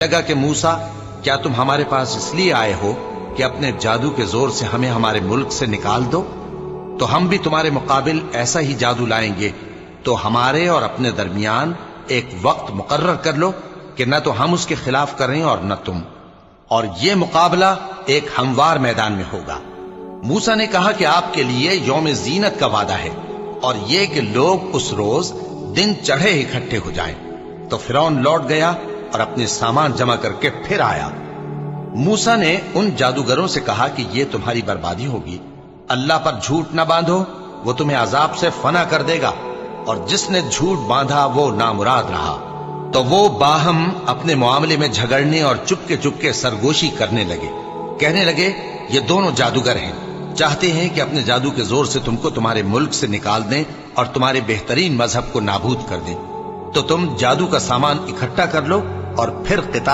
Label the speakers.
Speaker 1: لگا کہ موسیٰ کیا تم ہمارے پاس اس لیے آئے ہو کہ اپنے جادو کے زور سے ہمیں ہمارے ملک سے نکال دو؟ تو ہم بھی تمہارے مقابل ایسا ہی جادو لائیں گے، تو ہمارے اور اپنے درمیان ایک وقت مقرر کر لو کہ نہ تو ہم اس کے خلاف کریں اور نہ تم، اور یہ مقابلہ ایک ہموار میدان میں ہوگا۔ موسیٰ نے کہا کہ آپ کے لیے یوم زینت کا وعدہ ہے، اور یہ کہ لوگ اس روز دن چڑھے اکٹھے ہو جائیں۔ تو فرعون لوٹ گیا اور اپنے سامان جمع کر کے پھر آیا۔ موسیٰ نے ان جادوگروں سے کہا کہ یہ تمہاری بربادی ہوگی، اللہ پر جھوٹ نہ باندھو، وہ تمہیں عذاب سے فنا کر دے گا، اور جس نے جھوٹ باندھا وہ نامراد رہا۔ تو وہ باہم اپنے معاملے میں جھگڑنے اور چپکے سرگوشی کرنے لگے، کہنے لگے یہ دونوں جادوگر ہیں، چاہتے ہیں کہ اپنے جادو کے زور سے تم کو تمہارے ملک سے نکال دیں اور تمہارے بہترین مذہب کو نابود کر دیں۔ تو تم جادو کا سامان اکٹھا کر لو اور پھر قتال